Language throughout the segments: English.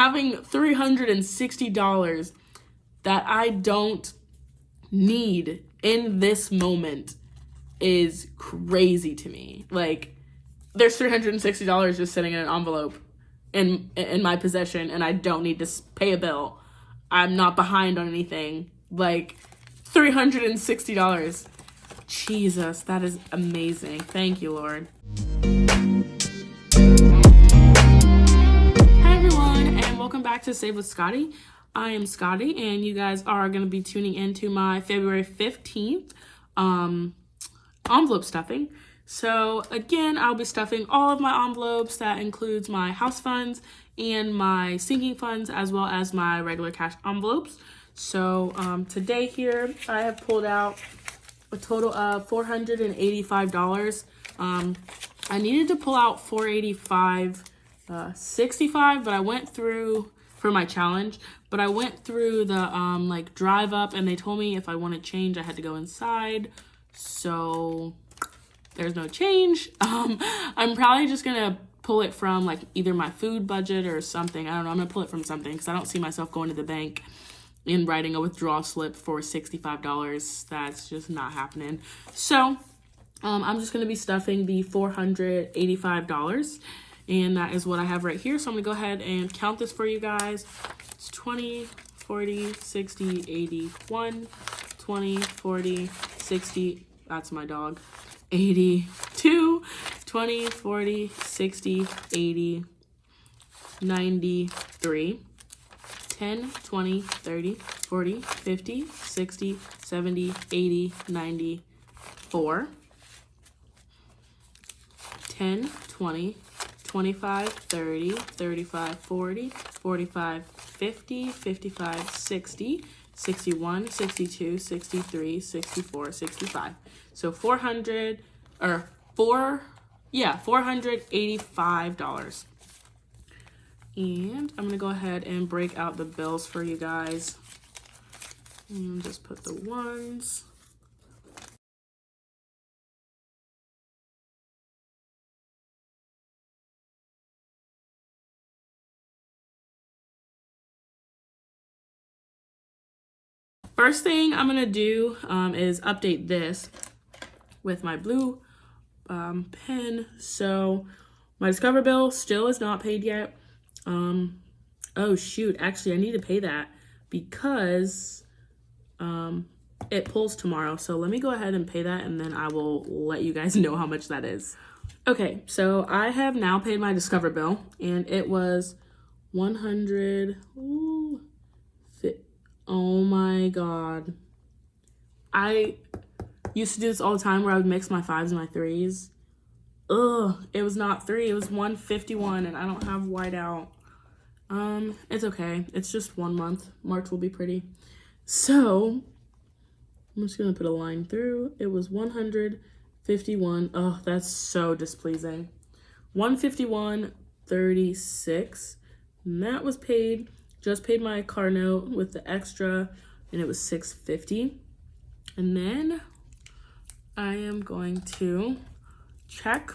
Having $360 that I don't need in this moment is crazy to me. Like, there's $360 just sitting in an envelope in my possession, and I don't need to pay a bill. I'm not behind on anything. Like, $360. Jesus, that is amazing. Thank you, Lord. Hi, everyone, and welcome back to Save with Scotty. I am Scotty, and you guys are going to be tuning into my February 15th envelope stuffing. So again, I'll be stuffing all of my envelopes. That includes my house funds and my sinking funds, as well as my regular cash envelopes. So today here, I have pulled out a total of $485. I needed to pull out $485.65, but I went through for my challenge, but I went through the like drive up, and they told me if I wanted change, I had to go inside. So there's no change. I'm probably just gonna pull it from like either my food budget or something. I don't know. I'm gonna pull it from something because I don't see myself going to the bank and writing a withdrawal slip for $65. That's just not happening. So I'm just gonna be stuffing the $485, and that is what I have right here. So I'm gonna go ahead and count this for you guys. It's 20, 40, 60, 80, 1, 20, 40, 60, that's my dog, 82, 20, 40, 60, 80, 93, 10, 20, 30, 40, 50, 60, 70, 80, 94, 10, 20, 25, 30, 35, 40, 45, 50, 55, 60, 61, 62, 63, 64, 65. So $485. And I'm gonna go ahead and break out the bills for you guys. And just put the ones. First thing I'm gonna do is update this with my blue pen. So my Discover bill still is not paid yet. Oh shoot, actually I need to pay that because it pulls tomorrow. So let me go ahead and pay that, and then I will let you guys know how much that is. Okay, so I have now paid my Discover bill, and it was 100. Ooh, oh my god. I used to do this all the time where I would mix my 5s and my 3s. Ugh, it was not 3, it was 151, and I don't have white out. It's okay. It's just 1 month. March will be pretty. So I'm just gonna put a line through. It was 151. Oh, that's so displeasing. 151.36, and that was paid. Just paid my car note with the extra, and it was $650. And then I am going to check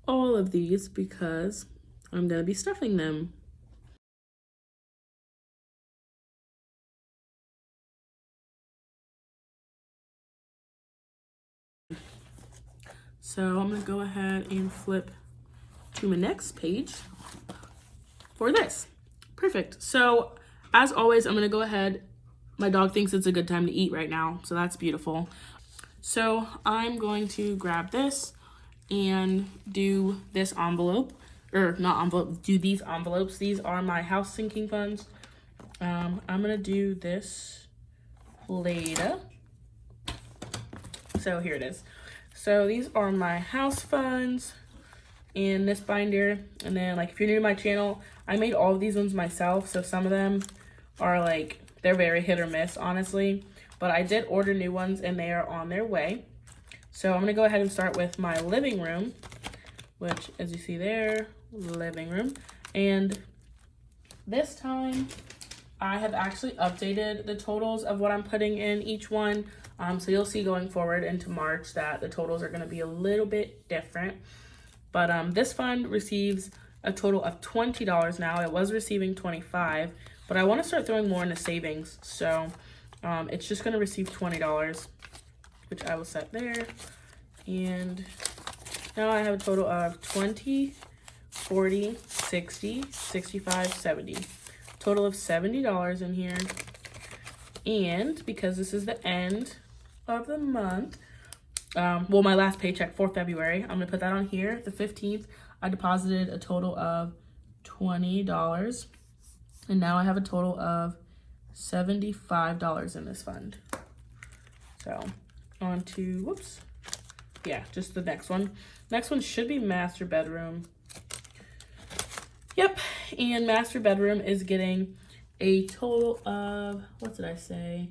all of these because I'm gonna be stuffing them. So I'm gonna go ahead and flip to my next page for this. Perfect. So as always, I'm gonna go ahead. My dog thinks it's a good time to eat right now, so that's beautiful. So I'm going to grab this and do this envelope, or not envelope, do these envelopes. These are my house sinking funds. I'm gonna do this later. So here it is. So these are my house funds in this binder. And then like if you're new to my channel, I made all of these ones myself. So some of them are like, they're very hit or miss, honestly. But I did order new ones and they are on their way. So I'm gonna go ahead and start with my living room, which as you see there, living room. And this time I have actually updated the totals of what I'm putting in each one. So you'll see going forward into March that the totals are going to be a little bit different. But this fund receives a total of $20 now. It was receiving $25, but I want to start throwing more into savings. So it's just going to receive $20, which I will set there. And now I have a total of 20, 40, 60, 65, 70. Total of $70 in here. And because this is the end of the month, well, my last paycheck for February, I'm going to put that on here. The 15th, I deposited a total of $20. And now I have a total of $75 in this fund. So on to, whoops. Yeah, just the next one. Next one should be master bedroom. Yep, and master bedroom is getting a total of, what did I say?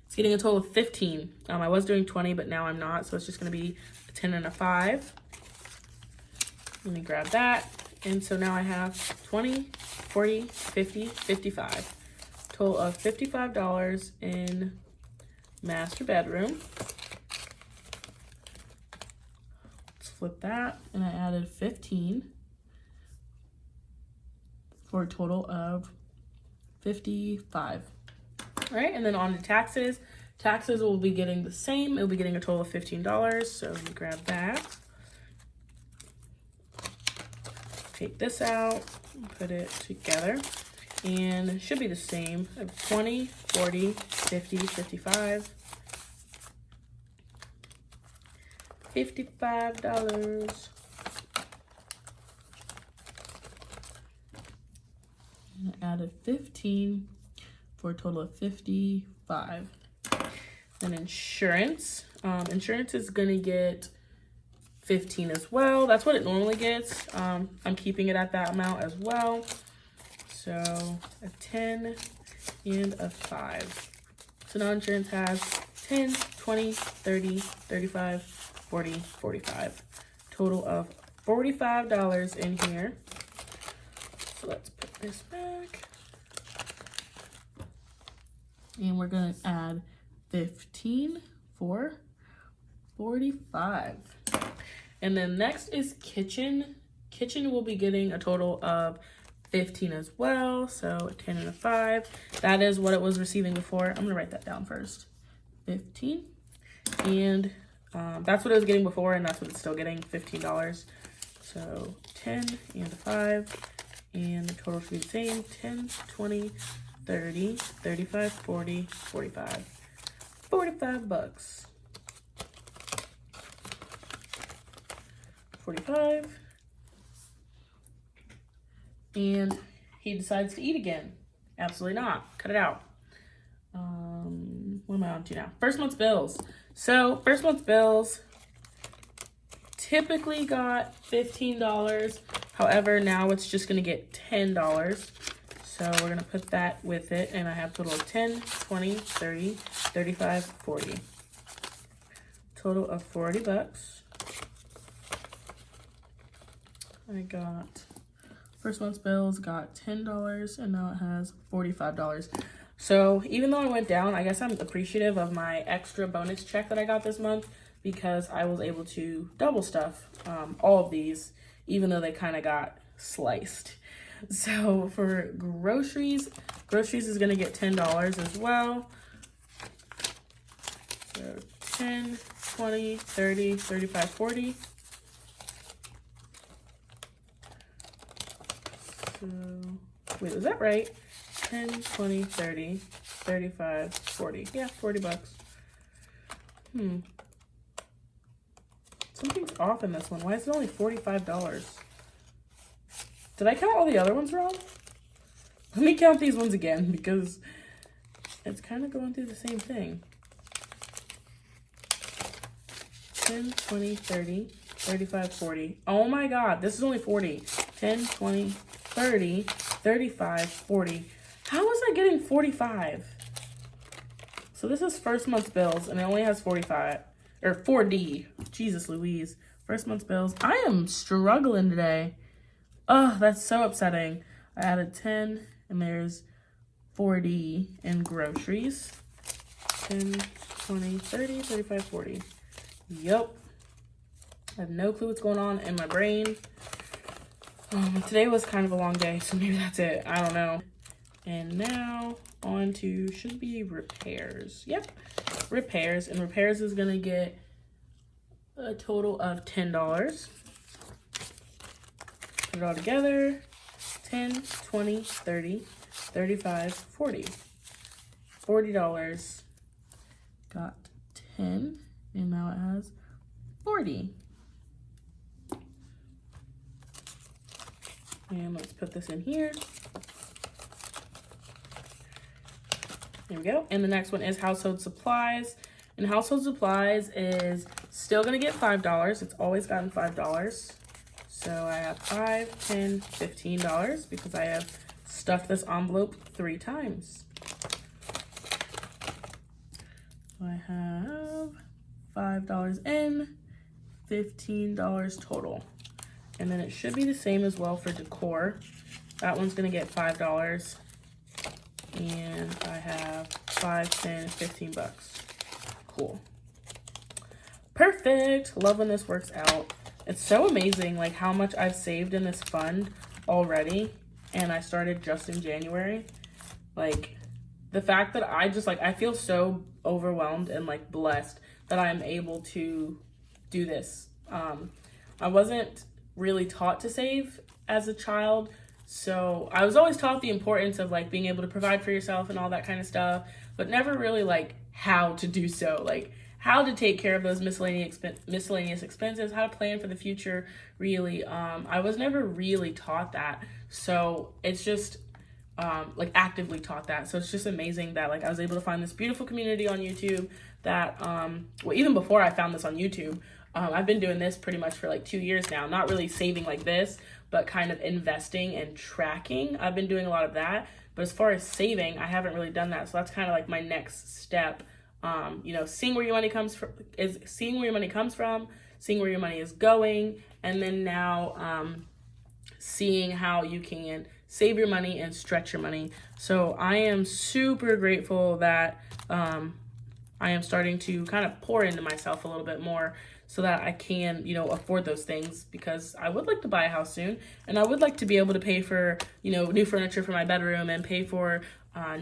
It's getting a total of 15. I was doing 20, but now I'm not, so it's just gonna be a 10 and a 5. Let me grab that. And so now I have 20, 40, 50, 55. Total of $55 in master bedroom. Let's flip that, and I added 15 for a total of 55. All right, and then on to taxes. Taxes will be getting the same. It'll be getting a total of $15. So let me grab that. Take this out, put it together, and it should be the same. 20, 40, 50, 55. $55. And I added 15 for a total of 55. Then insurance. Insurance is gonna get 15 as well. That's what it normally gets. I'm keeping it at that amount as well. So a 10 and a 5. So now insurance has 10, 20, 30, 35, 40, 45. Total of $45 in here. So let's put this back. And we're gonna add 15 for 45. And then next is kitchen. Kitchen will be getting a total of 15 as well. So a 10 and a 5. That is what it was receiving before. I'm gonna write that down first. 15. And that's what it was getting before, and that's what it's still getting, $15. So 10 and a 5. And the total should be the same, 10, 20, 30, 35, 40, 45. 45 bucks. 45. And he decides to eat again. Absolutely not. Cut it out. What am I on to now? First month's bills. So first month's bills typically got $15. However, now it's just going to get $10. So we're going to put that with it. And I have a total of 10, 20, 30, 35, 40. Total of 40 bucks. I got first month's bills got $10 and now it has $45. So even though I went down, I guess I'm appreciative of my extra bonus check that I got this month because I was able to double stuff all of these, even though they kind of got sliced. So for groceries is going to get $10 as well. So 10, 20, 30, 35, 40. So, wait, was that right? 10, 20, 30, 35, 40. Yeah, 40 bucks. Something's off in this one. Why is it only $45? Did I count all the other ones wrong? Let me count these ones again because it's kind of going through the same thing. 10, 20, 30, 35, 40. Oh my God, this is only 40. 10, 20, 30, 35, 40. How was I getting 45? So this is first month's bills and it only has 45 or 4D. Jesus Louise. First month's bills. I am struggling today. Oh, that's so upsetting. I added 10 and there's 4D in groceries. 10, 20, 30, 35, 40. Yup. I have no clue what's going on in my brain. Today was kind of a long day, so maybe that's it. I don't know. And now on to, should be repairs. Yep, repairs. And repairs is gonna get a total of $10. Put it all together. 10, 20, 30, 35, 40. $40. Got 10, and now it has 40. And let's put this in here. There we go. And the next one is household supplies. And household supplies is still gonna get $5. It's always gotten $5. So I have $5, $10, $15 because I have stuffed this envelope 3 times. So I have $5 in, $15 total. And then it should be the same as well for decor. That one's gonna get $5. And I have 5, 10, 15 bucks. Cool. Perfect. Love when this works out. It's so amazing like how much I've saved in this fund already, and I started just in January. Like the fact that I feel so overwhelmed and like blessed that I'm able to do this. I wasn't really taught to save as a child, so I was always taught the importance of like being able to provide for yourself and all that kind of stuff, but never really like how to do so, like how to take care of those miscellaneous expenses, how to plan for the future, really. I was never really taught that. So it's just like actively taught that. So it's just amazing that like I was able to find this beautiful community on YouTube that, well, even before I found this on YouTube, I've been doing this pretty much for like 2 years now, not really saving like this, but kind of investing and tracking. I've been doing a lot of that, but as far as saving, I haven't really done that. So that's kind of like my next step. You know, seeing where your money comes from, seeing where your money is going, and then now seeing how you can save your money and stretch your money. So I am super grateful that I am starting to kind of pour into myself a little bit more so that I can, you know, afford those things, because I would like to buy a house soon, and I would like to be able to pay for, you know, new furniture for my bedroom, and pay for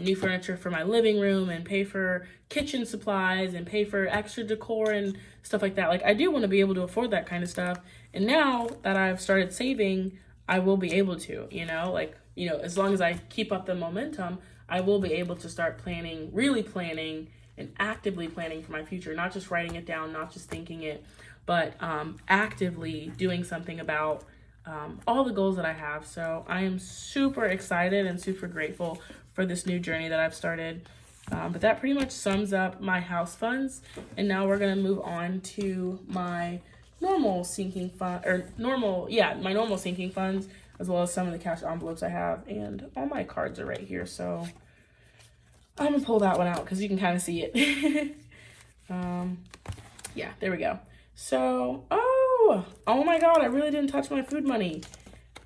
new furniture for my living room, and pay for kitchen supplies, and pay for extra decor and stuff like that. Like I do want to be able to afford that kind of stuff. And now that I've started saving, I will be able to, you know, like, you know, as long as I keep up the momentum, I will be able to start planning, really planning and actively planning for my future, not just writing it down, not just thinking it, but actively doing something about all the goals that I have. So I am super excited and super grateful for this new journey that I've started. But that pretty much sums up my house funds. And now we're gonna move on to my normal sinking fund, my normal sinking funds, as well as some of the cash envelopes I have. And all my cards are right here, so I'm gonna pull that one out because you can kind of see it. Yeah, there we go. So, oh my God, I really didn't touch my food money.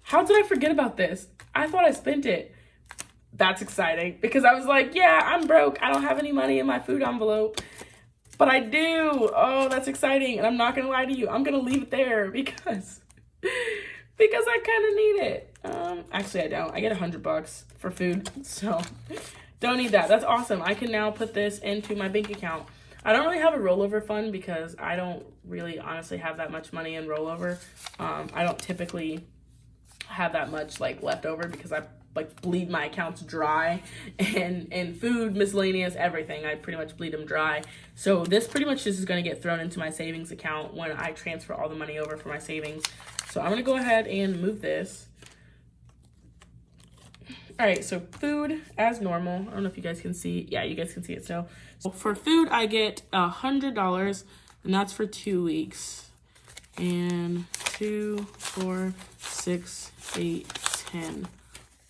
How did I forget about this? I thought I spent it. That's exciting because I was like, yeah, I'm broke. I don't have any money in my food envelope, but I do. Oh, that's exciting. And I'm not gonna lie to you. I'm gonna leave it there because I kind of need it. Actually, I don't. I get $100 for food, so don't need that. That's awesome. I can now put this into my bank account. I don't really have a rollover fund because I don't really honestly have that much money in rollover. I don't typically have that much like left over because I like bleed my accounts dry, and food, miscellaneous, everything, I pretty much bleed them dry. So this pretty much just is going to get thrown into my savings account when I transfer all the money over for my savings. So I'm going to go ahead and move this. All right, so food as normal. I don't know if you guys can see. Yeah, you guys can see it still. So for food, I get $100, and that's for 2 weeks. And 2, 4, 6, 8, 10.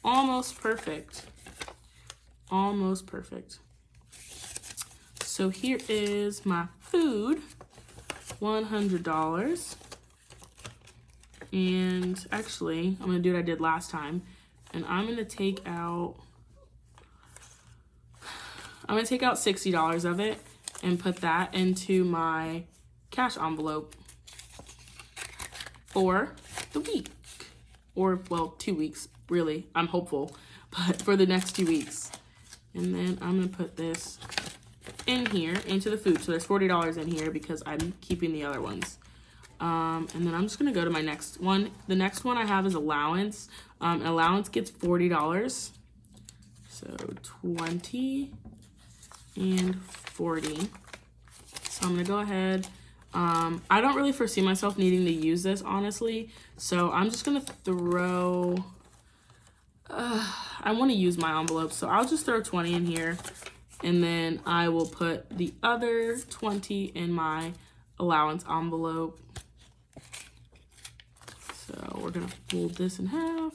Almost perfect. Almost perfect. So here is my food, $100. And actually, I'm gonna do what I did last time. And I'm gonna take out $60 of it and put that into my cash envelope for the week. or well, 2 weeks, really. I'm hopeful, but for the next 2 weeks. And then I'm gonna put this in here into the food. So there's $40 in here because I'm keeping the other ones. And then I'm just gonna go to my next one. The next one I have is Allowance. Allowance gets $40. So 20 and 40. So I'm gonna go ahead. I don't really foresee myself needing to use this, honestly. So I'm just gonna throw, I wanna use my envelopes. So I'll just throw 20 in here. And then I will put the other 20 in my allowance envelope. So we're gonna fold this in half.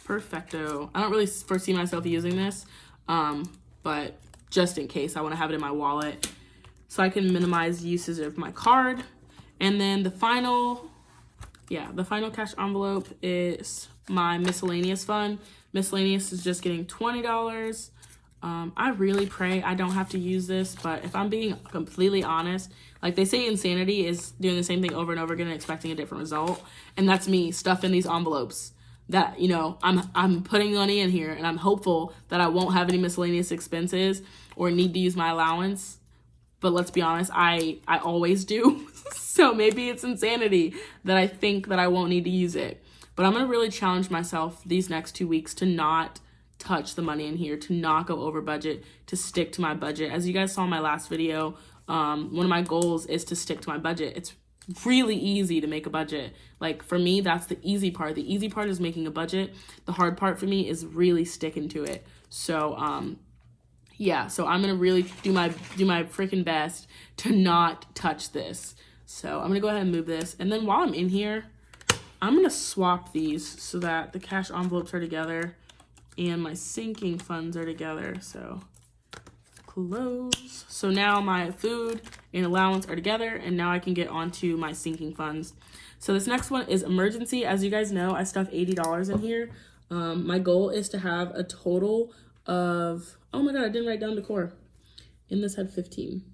Perfecto. I don't really foresee myself using this, but just in case, I want to have it in my wallet so I can minimize uses of my card. And then the final cash envelope is my miscellaneous fund. Miscellaneous is just getting $20. I really pray I don't have to use this, but if I'm being completely honest, like they say insanity is doing the same thing over and over again and expecting a different result. And that's me stuffing these envelopes that, you know, I'm putting money in here and I'm hopeful that I won't have any miscellaneous expenses or need to use my allowance. But let's be honest, I always do. So maybe it's insanity that I think that I won't need to use it. But I'm going to really challenge myself these next 2 weeks to not touch the money in here, to not go over budget, to stick to my budget. As you guys saw in my last video, one of my goals is to stick to my budget. It's really easy to make a budget. Like for me, that's the easy part. The easy part is making a budget. The hard part for me is really sticking to it. So yeah, so I'm gonna really do my freaking best to not touch this. So I'm gonna go ahead and move this, and then while I'm in here, I'm gonna swap these so that the cash envelopes are together and my sinking funds are together. So close. So now my food and allowance are together, and now I can get onto my sinking funds. So this next one is emergency. As you guys know, I stuffed $80 in here. My goal is to have a total of, oh my God, I didn't write down decor. And this had 15.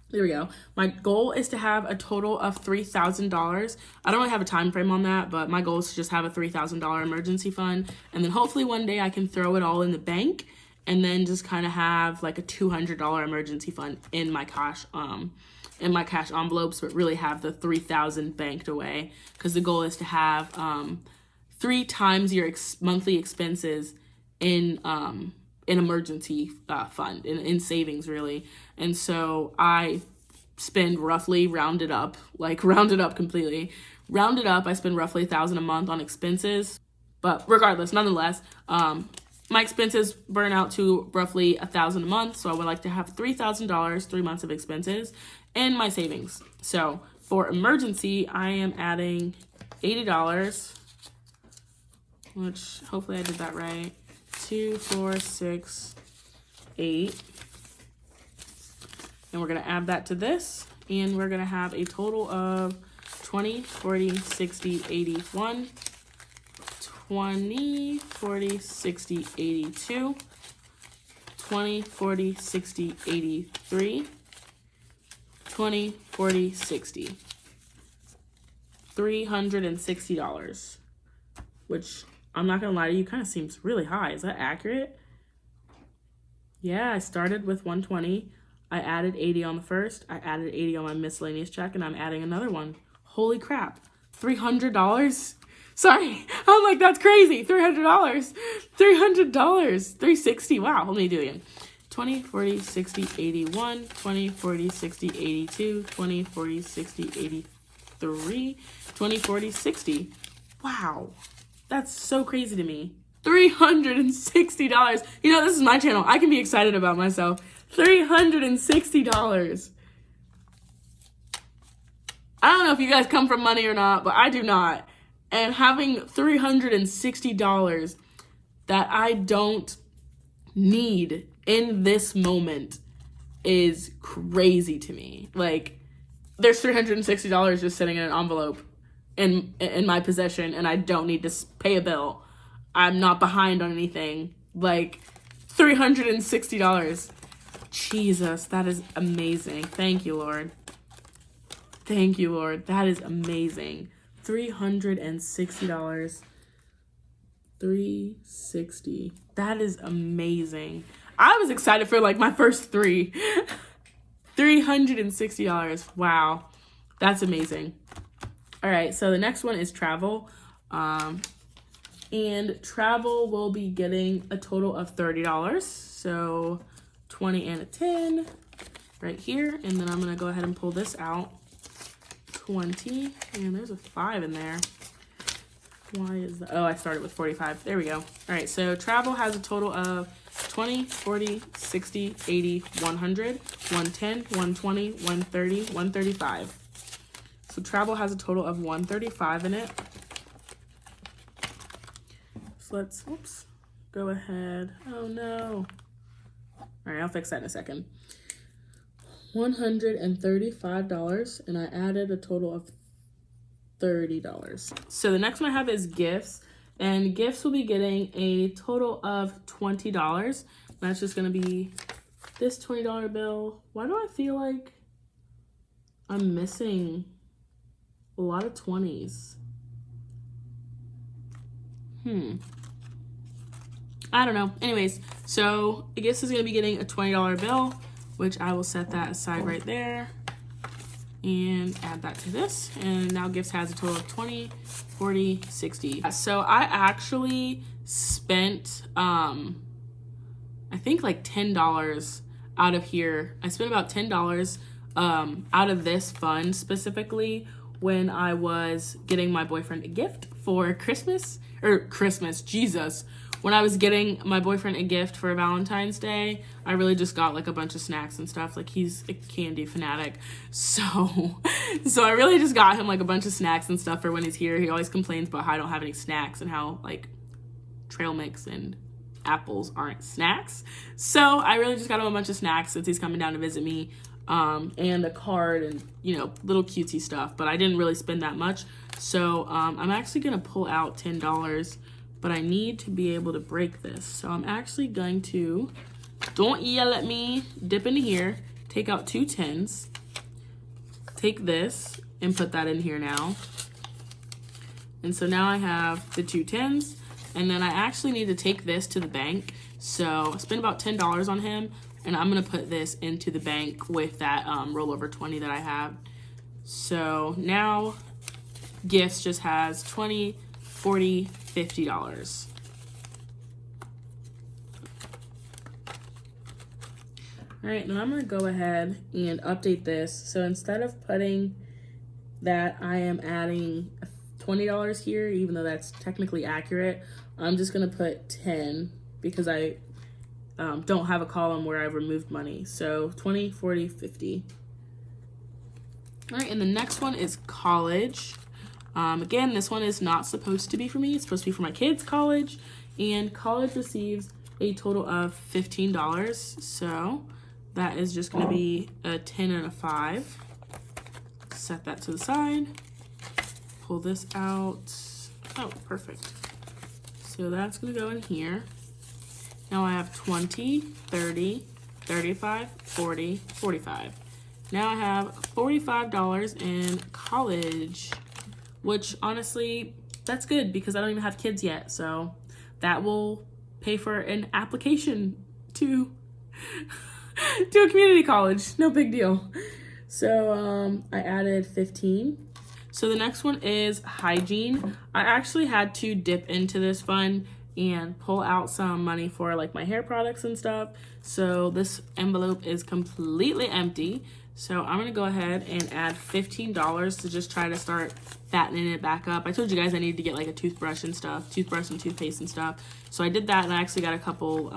There we go. My goal is to have a total of $3,000. I don't really have a time frame on that, but my goal is to just have a $3,000 emergency fund. And then hopefully one day I can throw it all in the bank and then just kind of have like a $200 emergency fund in my cash envelopes, but really have the $3,000 banked away, because the goal is to have 3 times your monthly expenses in an emergency fund, in savings really. And so I spend roughly, rounded up completely, I spend roughly $1,000 a month on expenses. But regardless, nonetheless, my expenses burn out to roughly $1,000 a month. So I would like to have $3,000, 3 months of expenses, and my savings. So for emergency, I am adding $80, which hopefully I did that right. 2, 4, 6, 8. And we're gonna add that to this, and we're gonna have a total of 20, 40, 60, 81, 20, 40, 60, 82, 20, 40, 60, 83, 20, 40, 60. $360, which I'm not gonna lie to you, kind of seems really high. Is that accurate? Yeah, I started with 120. I added 80 on the first. I added 80 on my miscellaneous check, and I'm adding another one. Holy crap. $300? Sorry, I'm like, that's crazy. $300. $360. Wow, let me do it again. 20, 40, 60, 81, 20, 40, 60, 82, 20, 40, 60, 83, 20, 40, 60. Wow, that's so crazy to me. $360. You know, this is my channel. I can be excited about myself. $360. I don't know if you guys come from money or not, but I do not. And having $360 that I don't need in this moment is crazy to me. Like, there's $360 just sitting in an envelope in my possession, and I don't need to pay a bill. I'm not behind on anything. Like, $360. Jesus, that is amazing. Thank you, Lord. Thank you, Lord. That is amazing. $360. $360. That is amazing. I was excited for like my first three. $360. Wow. That's amazing. All right, so the next one is travel. And travel will be getting a total of $30. So 20 and a 10 right here. And then I'm gonna go ahead and pull this out. 20, and there's a 5 in there. Why is that? Oh, I started with 45. There we go. All right, so travel has a total of 20, 40, 60, 80, 100, 110, 120, 130, 135. So travel has a total of 135 in it. So let's, oops, go ahead. Oh no. All right, I'll fix that in a second. $135, and I added a total of $30. So the next one I have is gifts, and gifts will be getting a total of $20. That's just gonna be this $20 bill. Why do I feel like I'm missing a lot of 20s? I don't know. Anyways, so I guess is gonna be getting a $20 bill, which I will set that aside right there and add that to this. And now gifts has a total of 20, 40, 60. So I actually spent, I think like $10 out of here. I spent about $10 out of this fund specifically when I was getting my boyfriend a gift for Christmas, Jesus. When I was getting my boyfriend a gift for Valentine's Day, I really just got like a bunch of snacks and stuff. Like he's a candy fanatic. So I really just got him like a bunch of snacks and stuff for when he's here. He always complains about how I don't have any snacks and how like trail mix and apples aren't snacks. So I really just got him a bunch of snacks since he's coming down to visit me, and a card and, you know, little cutesy stuff, but I didn't really spend that much. So I'm actually gonna pull out $10, but I need to be able to break this. So I'm actually going to, don't yell at me, dip into here, take out 2 10s, take this and put that in here now. And so now I have the 2 10s, and then I actually need to take this to the bank. So I spent about $10 on him, and I'm gonna put this into the bank with that rollover 20 that I have. So now gifts just has 20, 40, $50. All right, now I'm gonna go ahead and update this. So instead of putting that, I am adding $20 here, even though that's technically accurate. I'm just gonna put 10 because I don't have a column where I removed money. So 20, 40, 50. All right, and the next one is college. Again, this one is not supposed to be for me. It's supposed to be for my kids' college. And college receives a total of $15. So that is just going to be a 10 and a 5. Set that to the side. Pull this out. Oh, perfect. So that's going to go in here. Now I have 20, 30, 35, 40, 45. Now I have $45 in college, which honestly, that's good because I don't even have kids yet. So that will pay for an application to a community college. No big deal. So I added 15. So the next one is hygiene. I actually had to dip into this fund and pull out some money for like my hair products and stuff. So this envelope is completely empty. So I'm gonna go ahead and add $15 to just try to start fattening it back up. I told you guys I needed to get like a toothbrush and stuff, toothbrush and toothpaste and stuff. So I did that, and I actually got a couple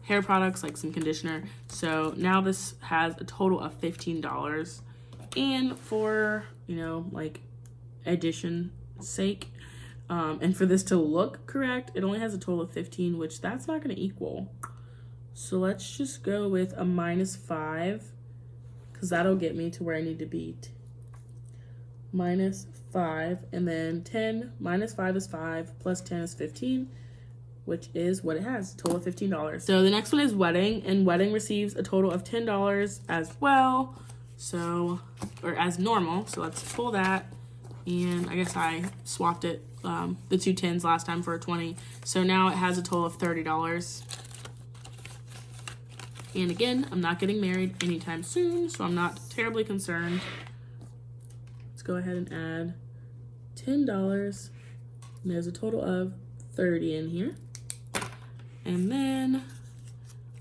hair products, like some conditioner. So now this has a total of $15. And for, you know, like addition sake, and for this to look correct, it only has a total of 15, which that's not gonna equal. So let's just go with a -5, because that'll get me to where I need to be. -5, and then 10 minus 5 is 5, plus 10 is 15, which is what it has, total of $15. So the next one is wedding, and wedding receives a total of $10 as well. So, or as normal. So let's pull that. And I guess I swapped it, the 2 10s last time for a 20. So now it has a total of $30. And again, I'm not getting married anytime soon, so I'm not terribly concerned. Let's go ahead and add $10. And there's a total of 30 in here. And then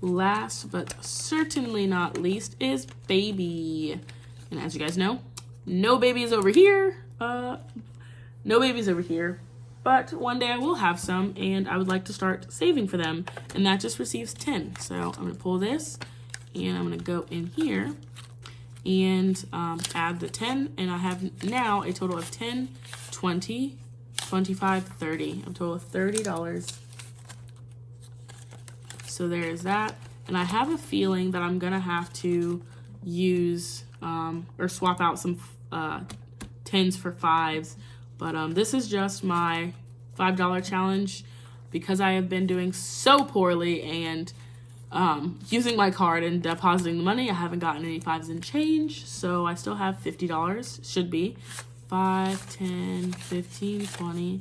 last but certainly not least is baby. And as you guys know, no babies over here. No babies over here. But one day I will have some, and I would like to start saving for them. And that just receives 10. So I'm going to pull this, and I'm going to go in here and add the 10. And I have now a total of 10, 20, 25, 30. A total of $30. So there's that. And I have a feeling that I'm going to have to use or swap out some 10s for 5s. But this is just my $5 challenge because I have been doing so poorly and using my card and depositing the money. I haven't gotten any 5s and change, so I still have $50. Should be 5, 10, 15, 20,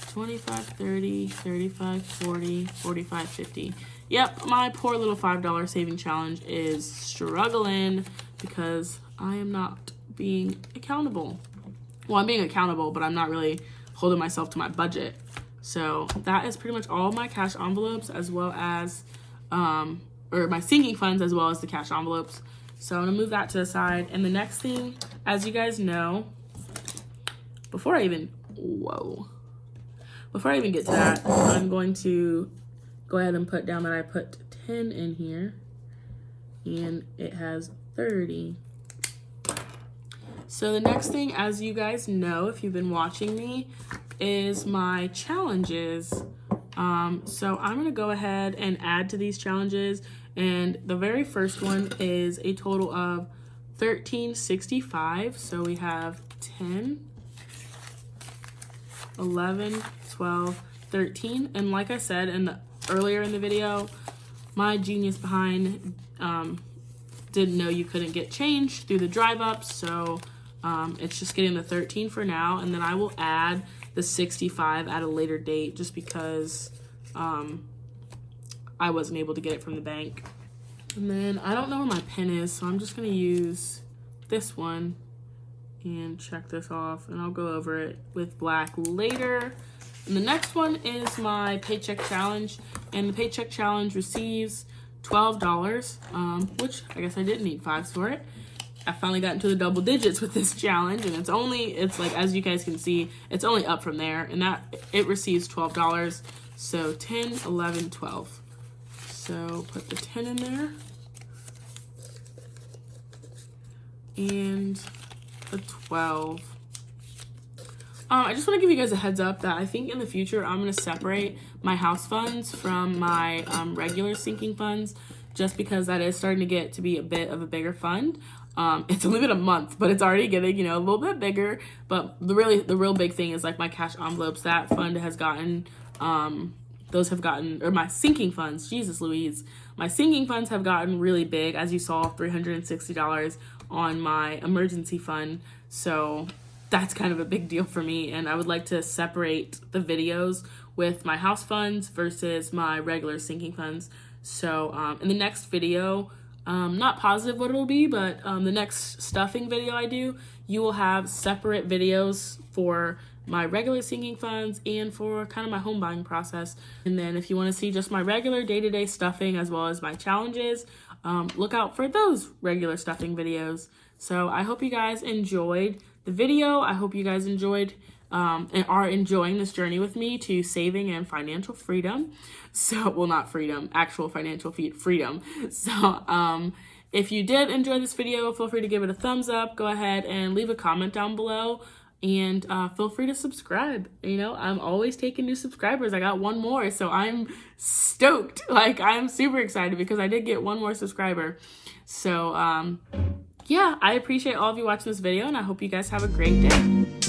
25, 30, 35, 40, 45, 50. Yep, my poor little $5 saving challenge is struggling because I am not being accountable. Well, I'm being accountable, but I'm not really holding myself to my budget. So that is pretty much all my cash envelopes, as well as, or my sinking funds, as well as the cash envelopes. So I'm gonna move that to the side. And the next thing, as you guys know, before I even get to that, I'm going to go ahead and put down that I put 10 in here, and it has 30. So the next thing, as you guys know, if you've been watching me, is my challenges. So I'm gonna go ahead and add to these challenges. And the very first one is a total of $13.65. So we have 10, 11, 12, 13. And like I said earlier in the video, my genius behind didn't know you couldn't get change through the drive up. So it's just getting the 13 for now, and then I will add the 65 at a later date just because I wasn't able to get it from the bank. And then I don't know where my pen is, so I'm just gonna use this one and check this off, and I'll go over it with black later. And the next one is my Paycheck challenge, and the Paycheck challenge receives $12, which I guess I didn't need 5s for it. I finally got into the double digits with this challenge, and it's like, as you guys can see, it's only up from there, and that it receives $12. So 10, 11, 12. So put the 10 in there, and a 12. I just want to give you guys a heads up that I think in the future I'm going to separate my house funds from my regular sinking funds, just because that is starting to get to be a bit of a bigger fund. It's only been a month, but it's already getting, a little bit bigger. But the real big thing is like my cash envelopes. That fund has gotten, or my sinking funds, Jesus Louise, my sinking funds have gotten really big, as you saw, $360 on my emergency fund. So that's kind of a big deal for me, and I would like to separate the videos with my house funds versus my regular sinking funds. So in the next video, not positive what it'll be, but the next stuffing video I do, you will have separate videos for my regular sinking funds and for kind of my home buying process. And then if you want to see just my regular day-to-day stuffing as well as my challenges, look out for those regular stuffing videos. So I hope you guys enjoyed the video. I hope you guys enjoyed and are enjoying this journey with me to saving and financial freedom. So, well, not freedom, actual financial freedom. So, if you did enjoy this video, feel free to give it a thumbs up. Go ahead and leave a comment down below, and feel free to subscribe. I'm always taking new subscribers. I got one more, so I'm stoked. Like, I'm super excited because I did get one more subscriber. So, yeah, I appreciate all of you watching this video, and I hope you guys have a great day.